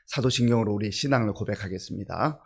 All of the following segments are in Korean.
사도신경으로 우리 신앙을 고백하겠습니다.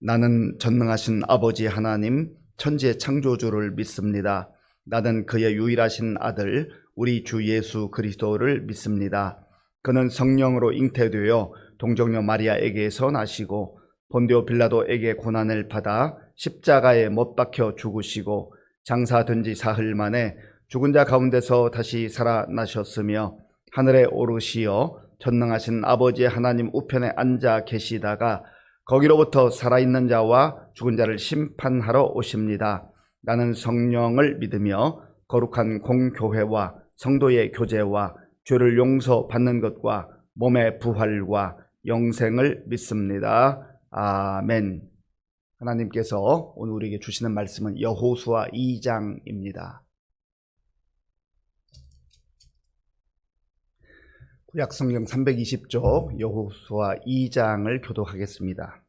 나는 전능하신 아버지 하나님 천지의 창조주를 믿습니다. 나는 그의 유일하신 아들 우리 주 예수 그리스도를 믿습니다. 그는 성령으로 잉태되어 동정녀 마리아에게서 나시고 본디오 빌라도에게 고난을 받아 십자가에 못 박혀 죽으시고 장사된 지 사흘 만에 죽은 자 가운데서 다시 살아나셨으며 하늘에 오르시어 전능하신 아버지 하나님 우편에 앉아 계시다가 거기로부터 살아있는 자와 죽은 자를 심판하러 오십니다. 나는 성령을 믿으며 거룩한 공교회와 성도의 교제와 죄를 용서받는 것과 몸의 부활과 영생을 믿습니다. 아멘. 하나님께서 오늘 우리에게 주시는 말씀은 여호수아 2장입니다. 구약성경 320쪽 여호수아 2장을 교독하겠습니다.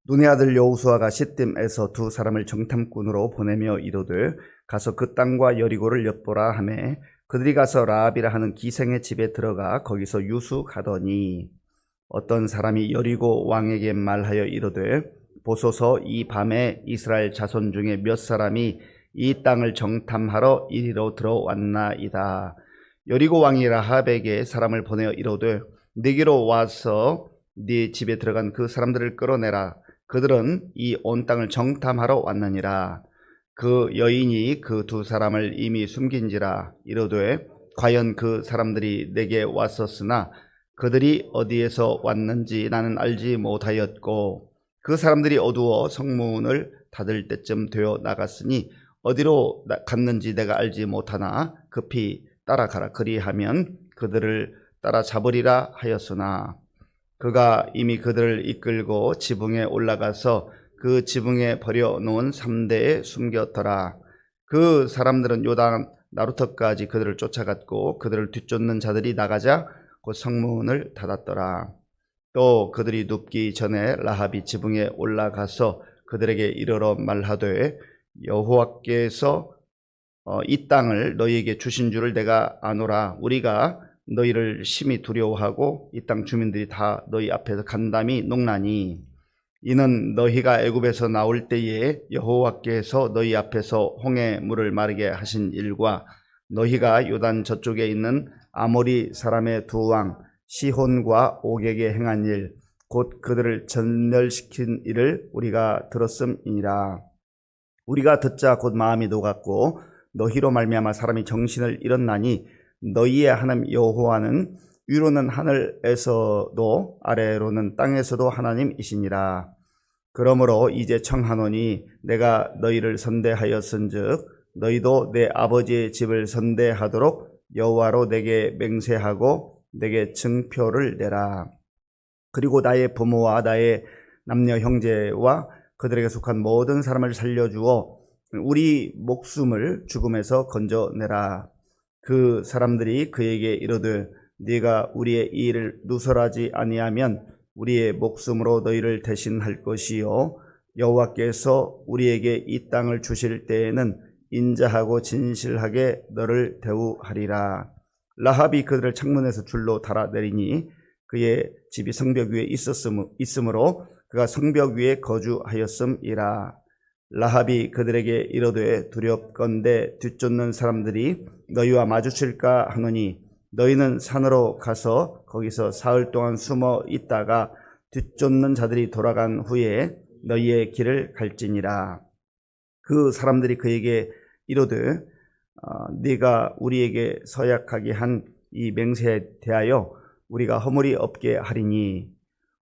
눈의 아들 여호수아가 시딤에서 두 사람을 정탐꾼으로 보내며 이르되 가서 그 땅과 여리고를 엿보라 하매 그들이 가서 라합이라 하는 기생의 집에 들어가 거기서 유숙하더니 어떤 사람이 여리고 왕에게 말하여 이르되 보소서 이 밤에 이스라엘 자손 중에 몇 사람이 이 땅을 정탐하러 이리로 들어왔나이다. 여리고 왕이 라합에게 사람을 보내어 이르되 네게로 와서 네 집에 들어간 그 사람들을 끌어내라. 그들은 이 온 땅을 정탐하러 왔느니라. 그 여인이 그 두 사람을 이미 숨긴지라. 이르되 과연 그 사람들이 내게 왔었으나 그들이 어디에서 왔는지 나는 알지 못하였고 그 사람들이 어두워 성문을 닫을 때쯤 되어 나갔으니 어디로 갔는지 내가 알지 못하나 급히 따라가라. 그리하면 그들을 따라잡으리라 하였으나 그가 이미 그들을 이끌고 지붕에 올라가서 그 지붕에 버려놓은 3대에 숨겼더라. 그 사람들은 요단 나루터까지 그들을 쫓아갔고 그들을 뒤쫓는 자들이 나가자 곧 성문을 닫았더라. 또 그들이 눕기 전에 라합이 지붕에 올라가서 그들에게 이르러 말하되 여호와께서 이 땅을 너희에게 주신 줄을 내가 아노라. 우리가 너희를 심히 두려워하고 이 땅 주민들이 다 너희 앞에서 간담이 농나니 이는 너희가 애굽에서 나올 때에 여호와께서 너희 앞에서 홍해 물을 마르게 하신 일과 너희가 요단 저쪽에 있는 아모리 사람의 두 왕 시혼과 옥에게 행한 일 곧 그들을 전멸시킨 일을 우리가 들었음이니라. 우리가 듣자 곧 마음이 녹았고 너희로 말미암아 사람이 정신을 잃었나니 너희의 하나님 여호와는 위로는 하늘에서도 아래로는 땅에서도 하나님이시니라. 그러므로 이제 청하노니 내가 너희를 선대하였은즉 너희도 내 아버지의 집을 선대하도록 여호와로 내게 맹세하고 내게 증표를 내라. 그리고 나의 부모와 나의 남녀 형제와 그들에게 속한 모든 사람을 살려주어 우리 목숨을 죽음에서 건져내라. 그 사람들이 그에게 이르되 네가 우리의 이 일을 누설하지 아니하면 우리의 목숨으로 너희를 대신할 것이요 여호와께서 우리에게 이 땅을 주실 때에는 인자하고 진실하게 너를 대우하리라. 라합이 그들을 창문에서 줄로 달아내리니 그의 집이 성벽 위에 있으므로 그가 성벽 위에 거주하였음이라. 라합이 그들에게 이르되 두렵건대 뒤쫓는 사람들이 너희와 마주칠까 하노니 너희는 산으로 가서 거기서 사흘 동안 숨어 있다가 뒤쫓는 자들이 돌아간 후에 너희의 길을 갈지니라. 그 사람들이 그에게 이르되 네가 우리에게 서약하게 한 이 맹세에 대하여 우리가 허물이 없게 하리니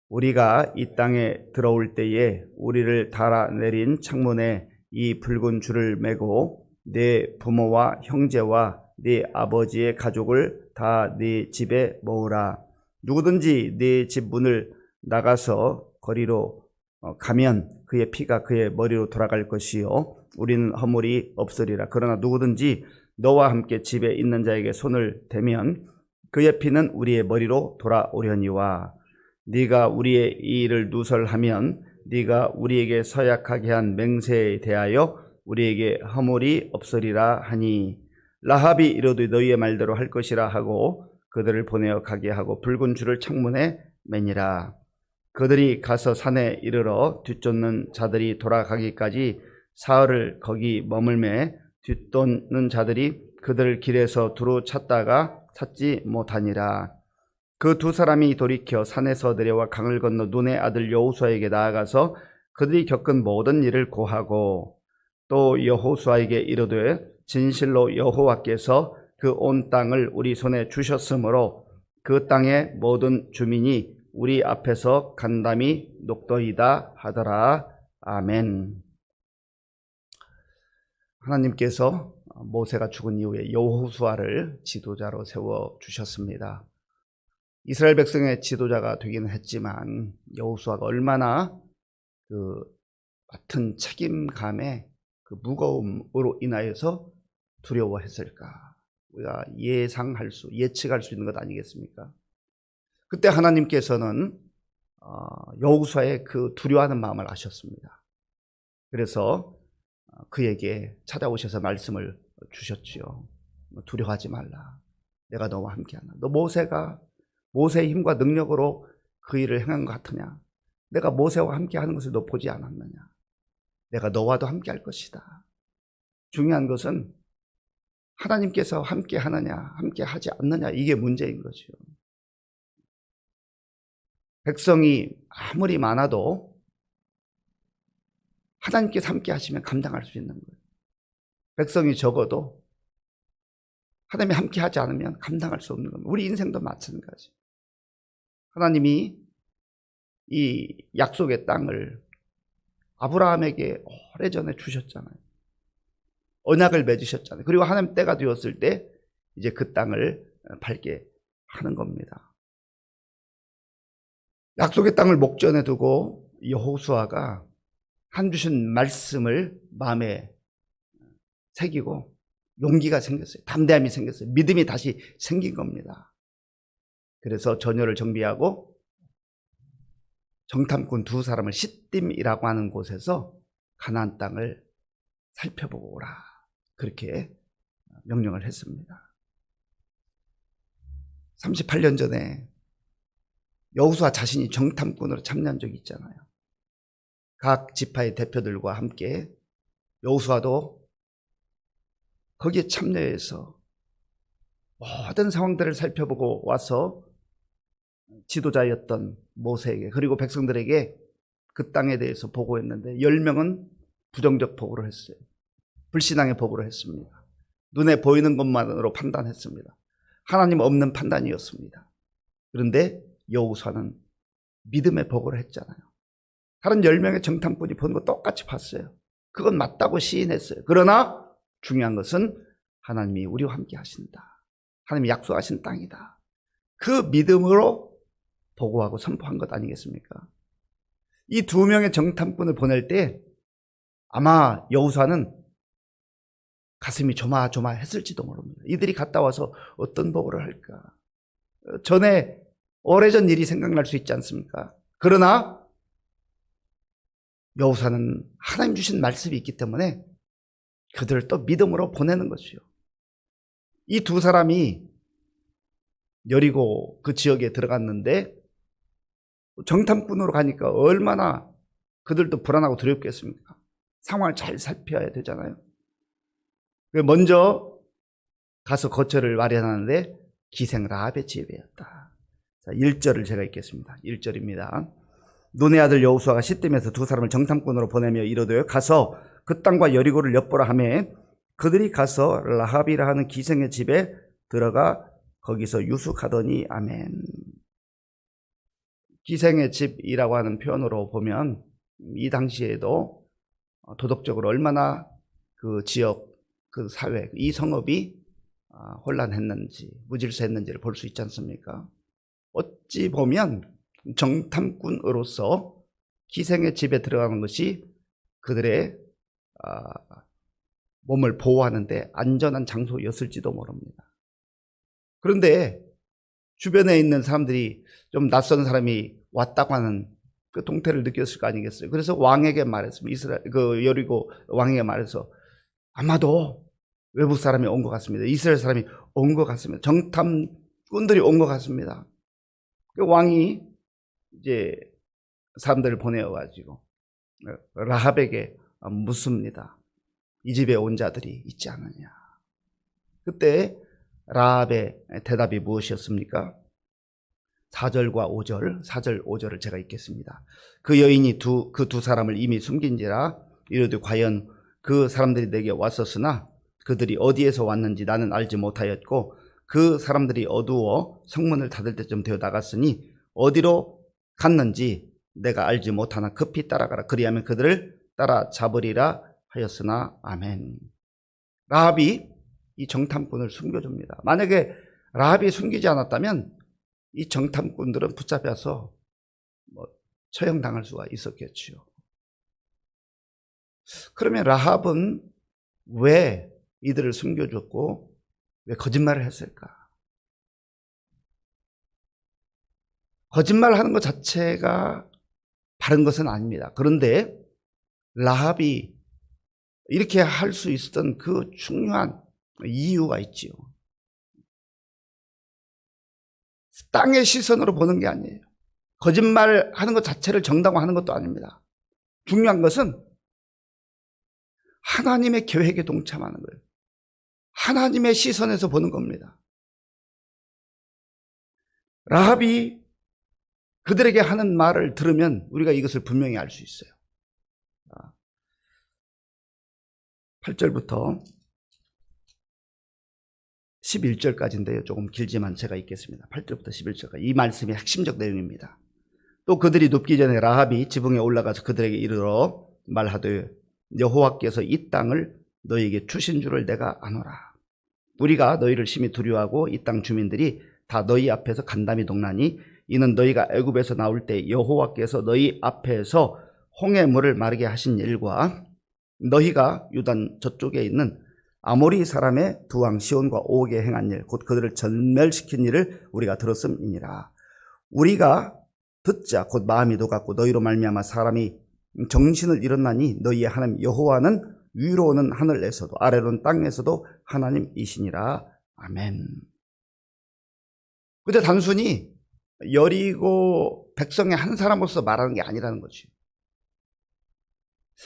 우리가 이 땅에 들어올 때에 우리를 달아내린 창문에 이 붉은 줄을 매고 네 부모와 형제와 네 아버지의 가족을 다 네 집에 모으라. 누구든지 네 집 문을 나가서 거리로 가면 그의 피가 그의 머리로 돌아갈 것이요 우리는 허물이 없으리라. 그러나 누구든지 너와 함께 집에 있는 자에게 손을 대면 그의 피는 우리의 머리로 돌아오려니와 네가 우리의 이 일을 누설하면 네가 우리에게 서약하게 한 맹세에 대하여 우리에게 허물이 없으리라 하니 라합이 이르되 너희의 말대로 할 것이라 하고 그들을 보내어 가게 하고 붉은 줄을 창문에 매니라. 그들이 가서 산에 이르러 뒤쫓는 자들이 돌아가기까지 사흘을 거기 머물매 뒤쫓는 자들이 그들을 길에서 두루 찾다가 찾지 못하니라. 그 두 사람이 돌이켜 산에서 내려와 강을 건너 눈의 아들 여호수아에게 나아가서 그들이 겪은 모든 일을 고하고 또 여호수아에게 이르되 진실로 여호와께서 그 온 땅을 우리 손에 주셨으므로 그 땅의 모든 주민이 우리 앞에서 간담이 녹더이다 하더라. 아멘. 하나님께서 모세가 죽은 이후에 여호수아를 지도자로 세워 주셨습니다. 이스라엘 백성의 지도자가 되기는 했지만 여호수아가 얼마나 그 맡은 책임감의 그 무거움으로 인하여서 두려워했을까? 우리가 예측할 수 있는 것 아니겠습니까? 그때 하나님께서는 여호수아의 그 두려워하는 마음을 아셨습니다. 그래서 그에게 찾아오셔서 말씀을 주셨지요. 두려워하지 말라. 내가 너와 함께하나. 너 모세의 힘과 능력으로 그 일을 행한 것 같으냐? 내가 모세와 함께하는 것을 너 보지 않았느냐? 내가 너와도 함께할 것이다. 중요한 것은 하나님께서 함께하느냐, 함께하지 않느냐, 이게 문제인 거죠. 백성이 아무리 많아도 하나님께서 함께하시면 감당할 수 있는 거예요. 백성이 적어도 하나님이 함께하지 않으면 감당할 수 없는 겁니다. 우리 인생도 마찬가지. 하나님이 이 약속의 땅을 아브라함에게 오래전에 주셨잖아요. 언약을 맺으셨잖아요. 그리고 하나님 때가 되었을 때 이제 그 땅을 팔게 하는 겁니다. 약속의 땅을 목전에 두고 여호수아가 한 주신 말씀을 마음에 새기고 용기가 생겼어요. 담대함이 생겼어요. 믿음이 다시 생긴 겁니다. 그래서 전열을 정비하고 정탐꾼 두 사람을 시딤이라고 하는 곳에서 가나안 땅을 살펴보고 오라. 그렇게 명령을 했습니다. 38년 전에 여호수아 자신이 정탐꾼으로 참여한 적이 있잖아요. 각 지파의 대표들과 함께 여호수아도 거기에 참여해서 모든 상황들을 살펴보고 와서 지도자였던 모세에게 그리고 백성들에게 그 땅에 대해서 보고했는데 10명은 부정적 보고를 했어요. 불신앙의 보고를 했습니다. 눈에 보이는 것만으로 판단했습니다. 하나님 없는 판단이었습니다. 그런데 여호수아는 믿음의 보고를 했잖아요. 다른 10명의 정탐꾼이 보는 거 똑같이 봤어요. 그건 맞다고 시인했어요. 그러나 중요한 것은 하나님이 우리와 함께 하신다. 하나님이 약속하신 땅이다. 그 믿음으로 보고하고 선포한 것 아니겠습니까? 이 두 명의 정탐꾼을 보낼 때 아마 여호수아는 가슴이 조마조마했을지도 모릅니다. 이들이 갔다 와서 어떤 보고를 할까? 전에 오래전 일이 생각날 수 있지 않습니까? 그러나 여호수아는 하나님 주신 말씀이 있기 때문에 그들을 또 믿음으로 보내는 것이요. 이 두 사람이 여리고 그 지역에 들어갔는데 정탐꾼으로 가니까 얼마나 그들도 불안하고 두렵겠습니까? 상황을 잘 살펴야 되잖아요. 먼저 가서 거처를 마련하는데 기생 라합의 집이었다. 자, 1절을 제가 읽겠습니다. 1절입니다. 눈의 아들 여호수아가 시딤에서 두 사람을 정탐꾼으로 보내며 이르되 가서 그 땅과 여리고를 엿보라 하매 그들이 가서 라합이라 하는 기생의 집에 들어가 거기서 유숙하더니 아멘. 기생의 집이라고 하는 표현으로 보면 이 당시에도 도덕적으로 얼마나 그 지역, 그 사회, 이 성읍이 혼란했는지 무질서했는지를 볼 수 있지 않습니까? 어찌 보면 정탐꾼으로서 기생의 집에 들어가는 것이 그들의 몸을 보호하는 데 안전한 장소였을지도 모릅니다. 그런데 주변에 있는 사람들이 좀 낯선 사람이 왔다고 하는 그 동태를 느꼈을 거 아니겠어요? 그래서 왕에게 말했습니다. 그 여리고 왕에게 말해서 아마도 외국 사람이 온 것 같습니다. 이스라엘 사람이 온 것 같습니다. 정탐꾼들이 온 것 같습니다. 그 왕이 이제 사람들을 보내어가지고 라합에게 묻습니다. 이 집에 온 자들이 있지 않느냐. 그때 라합의 대답이 무엇이었습니까? 4절과 5절, 4절, 5절을 제가 읽겠습니다. 그 여인이 그 두 사람을 이미 숨긴지라 이르되 과연 그 사람들이 내게 왔었으나 그들이 어디에서 왔는지 나는 알지 못하였고 그 사람들이 어두워 성문을 닫을 때쯤 되어 나갔으니 어디로 갔는지 내가 알지 못하나 급히 따라가라. 그리하면 그들을 따라잡으리라 하였으나. 아멘. 라합이 이 정탐꾼을 숨겨줍니다. 만약에 라합이 숨기지 않았다면 이 정탐꾼들은 붙잡혀서 처형당할 수가 있었겠지요. 그러면 라합은 왜 이들을 숨겨줬고 왜 거짓말을 했을까? 거짓말하는 것 자체가 바른 것은 아닙니다. 그런데 라합이 이렇게 할 수 있었던 그 중요한 이유가 있지요. 땅의 시선으로 보는 게 아니에요. 거짓말하는 것 자체를 정당화하는 것도 아닙니다. 중요한 것은 하나님의 계획에 동참하는 거예요. 하나님의 시선에서 보는 겁니다. 라합이 그들에게 하는 말을 들으면 우리가 이것을 분명히 알 수 있어요. 8절부터 11절까지인데요. 조금 길지만 제가 읽겠습니다. 8절부터 11절까지. 이 말씀이 핵심적 내용입니다. 또 그들이 눕기 전에 라합이 지붕에 올라가서 그들에게 이르러 말하되 여호와께서 이 땅을 너희에게 주신 줄을 내가 아노라. 우리가 너희를 심히 두려워하고 이 땅 주민들이 다 너희 앞에서 간담이 동나니 이는 너희가 애굽에서 나올 때 여호와께서 너희 앞에서 홍해 물을 마르게 하신 일과 너희가 유단 저쪽에 있는 아모리 사람의 두 왕 시온과 옥에 행한 일, 곧 그들을 전멸시킨 일을 우리가 들었음이니라. 우리가 듣자 곧 마음이 녹았고 너희로 말미암아 사람이 정신을 잃었나니 너희의 하나님 여호와는 위로는 하늘에서도 아래로는 땅에서도 하나님이시니라. 아멘. 근데 단순히 여리고 백성의 한 사람으로서 말하는 게 아니라는 거지.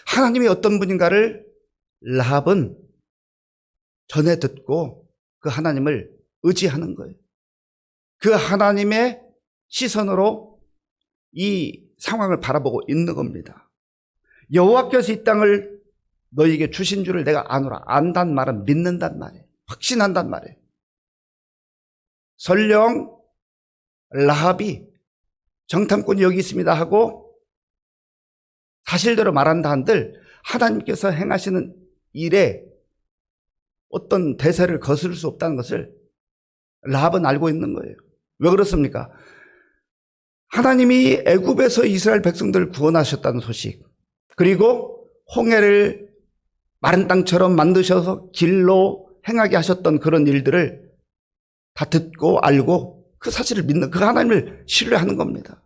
하나님이 어떤 분인가를 라합은 전에 듣고 그 하나님을 의지하는 거예요. 그 하나님의 시선으로 이 상황을 바라보고 있는 겁니다. 여호와께서 이 땅을 너희에게 주신 줄을 내가 아노라. 안단 말은 믿는단 말이에요. 확신한단 말이에요. 설령 라합이 정탐꾼이 여기 있습니다 하고 사실대로 말한다 한들 하나님께서 행하시는 일에 어떤 대세를 거스를 수 없다는 것을 라합은 알고 있는 거예요. 왜 그렇습니까? 하나님이 애굽에서 이스라엘 백성들을 구원하셨다는 소식, 그리고 홍해를 마른 땅처럼 만드셔서 길로 행하게 하셨던 그런 일들을 다 듣고 알고 그 사실을 믿는, 그 하나님을 신뢰하는 겁니다.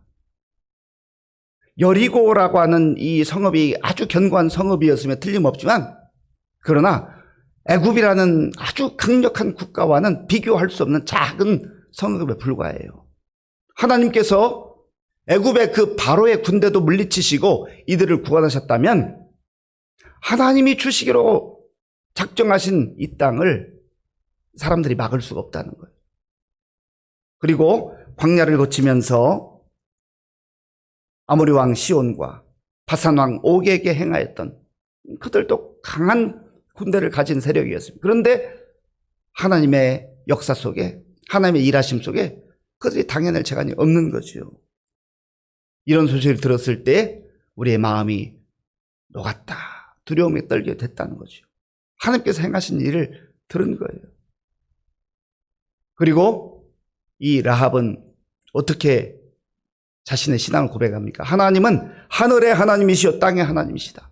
여리고라고 하는 이 성읍이 아주 견고한 성읍이었으면 틀림없지만, 그러나 애굽이라는 아주 강력한 국가와는 비교할 수 없는 작은 성읍에 불과해요. 하나님께서 애굽의 그 바로의 군대도 물리치시고 이들을 구원하셨다면 하나님이 주시기로 작정하신 이 땅을 사람들이 막을 수가 없다는 거예요. 그리고 광야를 거치면서 아모리 왕 시온과 바산 왕 옥에게 행하였던 그들도 강한 군대를 가진 세력이었습니다. 그런데 하나님의 역사 속에, 하나님의 일하심 속에 그들이 당해낼 재간이 없는 거죠. 이런 소식을 들었을 때 우리의 마음이 녹았다, 두려움에 떨게 됐다는 거죠. 하나님께서 행하신 일을 들은 거예요. 그리고 이 라합은 어떻게 자신의 신앙을 고백합니까? 하나님은 하늘의 하나님이시요 땅의 하나님이시다.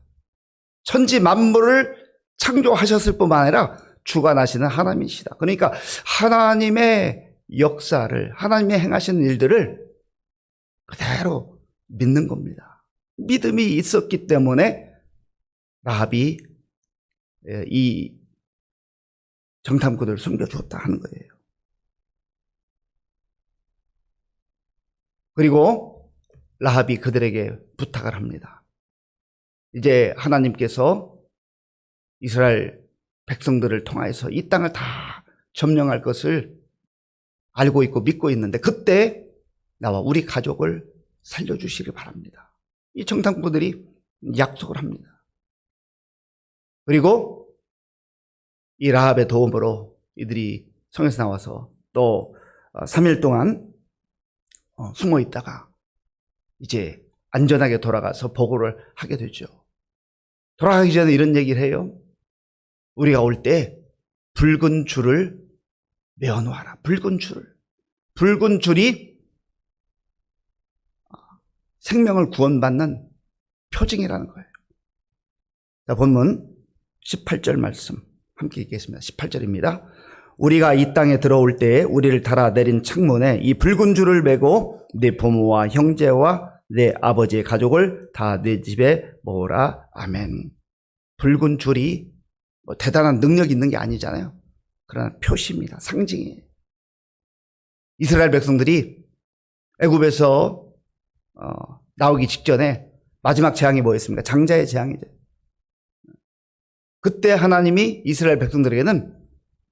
천지 만물을 창조하셨을 뿐만 아니라 주관하시는 하나님이시다. 그러니까 하나님의 역사를, 하나님의 행하시는 일들을 그대로 믿는 겁니다. 믿음이 있었기 때문에 라합이 이 정탐꾼을 숨겨주었다 하는 거예요. 그리고 라합이 그들에게 부탁을 합니다. 이제 하나님께서 이스라엘 백성들을 통하여서 이 땅을 다 점령할 것을 알고 있고 믿고 있는데 그때 나와 우리 가족을 살려주시길 바랍니다. 이 정탐꾼들이 약속을 합니다. 그리고 이 라합의 도움으로 이들이 성에서 나와서 또 3일 동안 숨어 있다가 이제 안전하게 돌아가서 보고를 하게 되죠. 돌아가기 전에 이런 얘기를 해요. 우리가 올 때 붉은 줄을 메어놓아라. 붉은 줄을. 붉은 줄이 생명을 구원받는 표징이라는 거예요. 자, 본문 18절 말씀 함께 읽겠습니다. 18절입니다. 우리가 이 땅에 들어올 때에 우리를 달아내린 창문에 이 붉은 줄을 메고 네 부모와 형제와 내 아버지의 가족을 다 내 집에 모으라. 아멘. 붉은 줄이 뭐 대단한 능력이 있는 게 아니잖아요. 그러나 표시입니다. 상징이에요. 이스라엘 백성들이 애굽에서 나오기 직전에 마지막 재앙이 뭐였습니까? 장자의 재앙이죠. 그때 하나님이 이스라엘 백성들에게는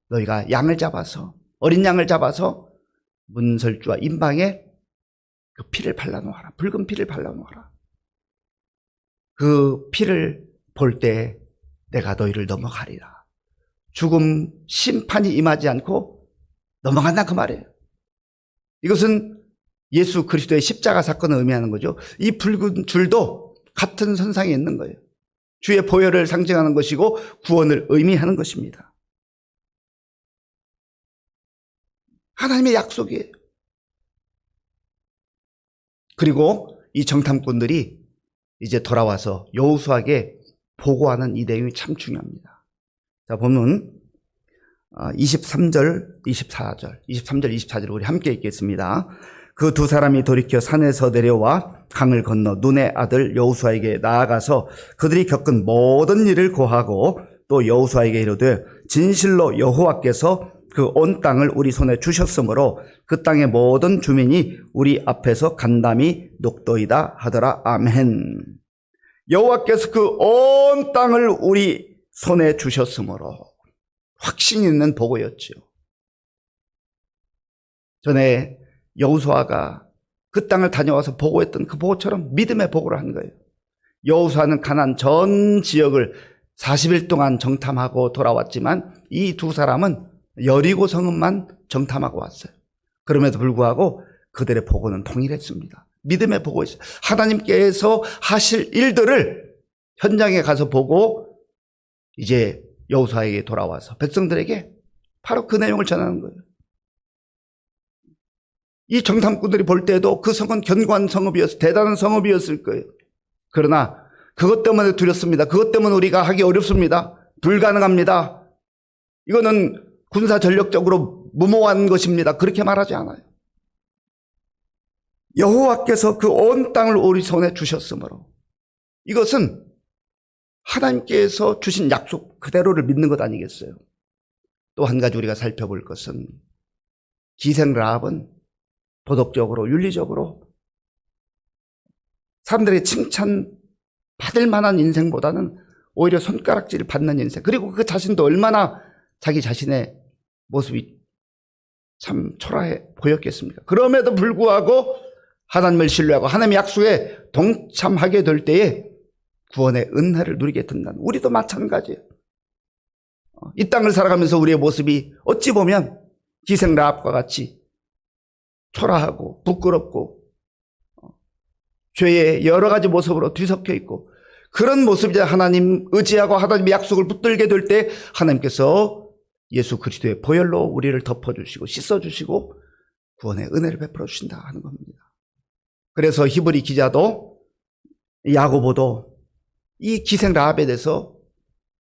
너희가 양을 잡아서 어린 양을 잡아서 문설주와 임방에 그 피를 발라놓아라. 붉은 피를 발라놓아라. 그 피를 볼 때 내가 너희를 넘어가리라. 죽음 심판이 임하지 않고 넘어간다 그 말이에요. 이것은 예수 그리스도의 십자가 사건을 의미하는 거죠. 이 붉은 줄도 같은 선상에 있는 거예요. 주의 보혈을 상징하는 것이고 구원을 의미하는 것입니다. 하나님의 약속이에요. 그리고 이 정탐꾼들이 이제 돌아와서 여호수아에게 보고하는 이 내용이 참 중요합니다. 자, 보면 23절, 24절 우리 함께 읽겠습니다. 그 두 사람이 돌이켜 산에서 내려와 강을 건너 눈의 아들 여호수아에게 나아가서 그들이 겪은 모든 일을 고하고 또 여호수아에게 이르되 진실로 여호와께서 그 온 땅을 우리 손에 주셨으므로 그 땅의 모든 주민이 우리 앞에서 간담이 녹도이다 하더라. 아멘. 여호와께서 그 온 땅을 우리 손에 주셨으므로 확신 있는 보고였죠. 전에 여호수아가 그 땅을 다녀와서 보고했던 그 보고처럼 믿음의 보고를 한 거예요. 여호수아는 가나안 전 지역을 40일 동안 정탐하고 돌아왔지만 이 두 사람은 여리고 성읍만 정탐하고 왔어요. 그럼에도 불구하고 그들의 보고는 동일했습니다. 믿음의 보고였어요. 하나님께서 하실 일들을 현장에 가서 보고 이제 여호수아에게 돌아와서 백성들에게 바로 그 내용을 전하는 거예요. 이 정탐꾼들이 볼 때도 그 성은 견고한 성읍이었어요. 대단한 성읍이었을 거예요. 그러나 그것 때문에 두렵습니다. 그것 때문에 우리가 하기 어렵습니다. 불가능합니다. 이거는 군사 전력적으로 무모한 것입니다. 그렇게 말하지 않아요. 여호와께서 그 온 땅을 우리 손에 주셨으므로 이것은 하나님께서 주신 약속 그대로를 믿는 것 아니겠어요? 또 한 가지 우리가 살펴볼 것은 기생 라합은 도덕적으로 윤리적으로 사람들에게 칭찬받을 만한 인생보다는 오히려 손가락질을 받는 인생, 그리고 그 자신도 얼마나 자기 자신의 모습이 참 초라해 보였겠습니까? 그럼에도 불구하고 하나님을 신뢰하고 하나님의 약속에 동참하게 될 때에 구원의 은혜를 누리게 된다는, 우리도 마찬가지예요. 이 땅을 살아가면서 우리의 모습이 어찌 보면 기생 라합과 같이 초라하고 부끄럽고 죄의 여러 가지 모습으로 뒤섞여 있고, 그런 모습이자 하나님 의지하고 하나님의 약속을 붙들게 될 때 하나님께서 예수 그리스도의 보혈로 우리를 덮어주시고 씻어주시고 구원의 은혜를 베풀어 주신다 하는 겁니다. 그래서 히브리 기자도 야고보도 이 기생 라합에 대해서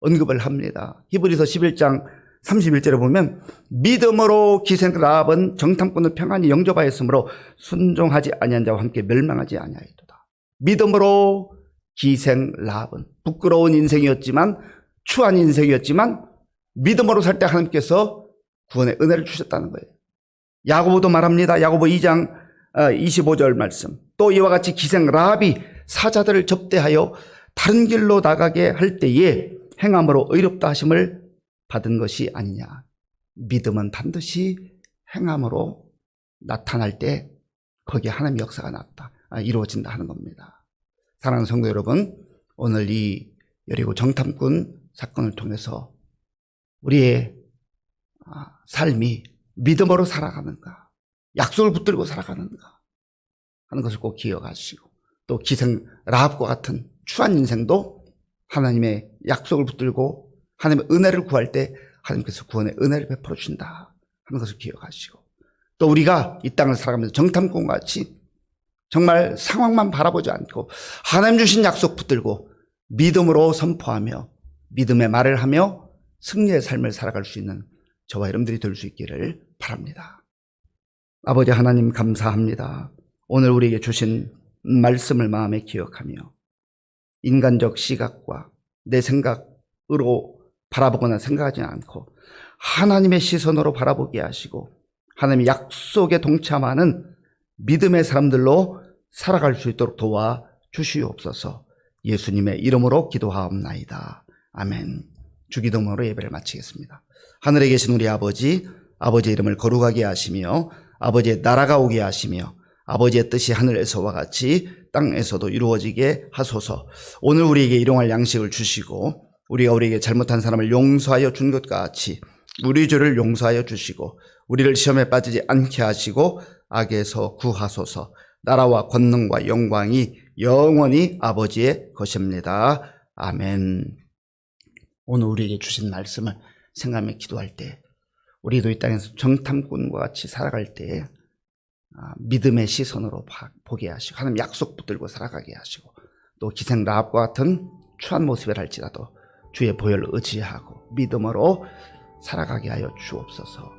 언급을 합니다. 히브리서 11장 31절에 보면 믿음으로 기생 라합은 정탐꾼을 평안히 영접하였으므로 순종하지 아니한 자와 함께 멸망하지 아니하였도다. 믿음으로 기생 라합은 부끄러운 인생이었지만, 추한 인생이었지만 믿음으로 살 때 하나님께서 구원의 은혜를 주셨다는 거예요. 야고보도 말합니다. 야고보 2장 25절 말씀. 또 이와 같이 기생 라합이 사자들을 접대하여 다른 길로 나가게 할 때에 행함으로 의롭다 하심을 받은 것이 아니냐. 믿음은 반드시 행함으로 나타날 때 거기에 하나님의 역사가 이루어진다 하는 겁니다. 사랑하는 성도 여러분, 오늘 이 여리고 정탐꾼 사건을 통해서 우리의 삶이 믿음으로 살아가는가, 약속을 붙들고 살아가는가 하는 것을 꼭 기억하시고, 또 기생 라합과 같은 추한 인생도 하나님의 약속을 붙들고 하나님의 은혜를 구할 때 하나님께서 구원의 은혜를 베풀어 주신다 하는 것을 기억하시고, 또 우리가 이 땅을 살아가면서 정탐꾼과 같이 정말 상황만 바라보지 않고 하나님 주신 약속 붙들고 믿음으로 선포하며 믿음의 말을 하며 승리의 삶을 살아갈 수 있는 저와 여러분들이 될 수 있기를 바랍니다. 아버지 하나님 감사합니다. 오늘 우리에게 주신 말씀을 마음에 기억하며 인간적 시각과 내 생각으로 바라보거나 생각하지 않고 하나님의 시선으로 바라보게 하시고 하나님의 약속에 동참하는 믿음의 사람들로 살아갈 수 있도록 도와 주시옵소서. 예수님의 이름으로 기도하옵나이다. 아멘. 주기도문으로 예배를 마치겠습니다. 하늘에 계신 우리 아버지, 아버지의 이름을 거룩하게 하시며 아버지의 나라가 오게 하시며 아버지의 뜻이 하늘에서와 같이 땅에서도 이루어지게 하소서. 오늘 우리에게 일용할 양식을 주시고 우리가 우리에게 잘못한 사람을 용서하여 준 것과 같이 우리 죄를 용서하여 주시고 우리를 시험에 빠지지 않게 하시고 악에서 구하소서. 나라와 권능과 영광이 영원히 아버지의 것입니다. 아멘. 오늘 우리에게 주신 말씀을 생각하며 기도할 때 우리도 이 땅에서 정탐꾼과 같이 살아갈 때 믿음의 시선으로 보게 하시고 하나님 약속 붙들고 살아가게 하시고 또 기생 라합과 같은 추한 모습을 할지라도 주의 보혈을 의지하고 믿음으로 살아가게 하여 주옵소서.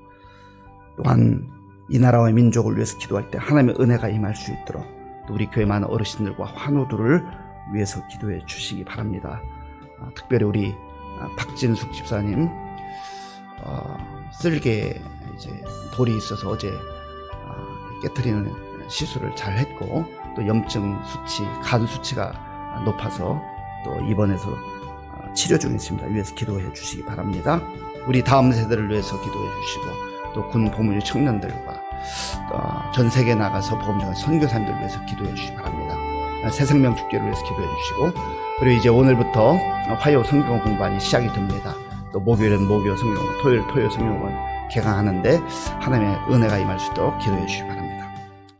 또한 이 나라와 민족을 위해서 기도할 때 하나님의 은혜가 임할 수 있도록 또 우리 교회 많은 어르신들과 환우들을 위해서 기도해 주시기 바랍니다. 특별히 우리 박진숙 집사님 쓸개 돌이 있어서 어제 깨트리는 시술을 잘 했고 또 염증 수치, 간 수치가 높아서 또 입원해서 치료 중에 있습니다. 위해서 기도해 주시기 바랍니다. 우리 다음 세대를 위해서 기도해 주시고 또 군 복무직 청년들과 전 세계에 나가서 복음 전하는 선교사님들을 위해서 기도해 주시기 바랍니다. 새생명 축제를 위해서 기도해 주시고 그리고 이제 오늘부터 화요 성경 공부반이 시작이 됩니다. 또 목요일은 목요 성경, 토요일 성경은 개강하는데 하나님의 은혜가 임할 수 있도록 기도해 주시기 바랍니다.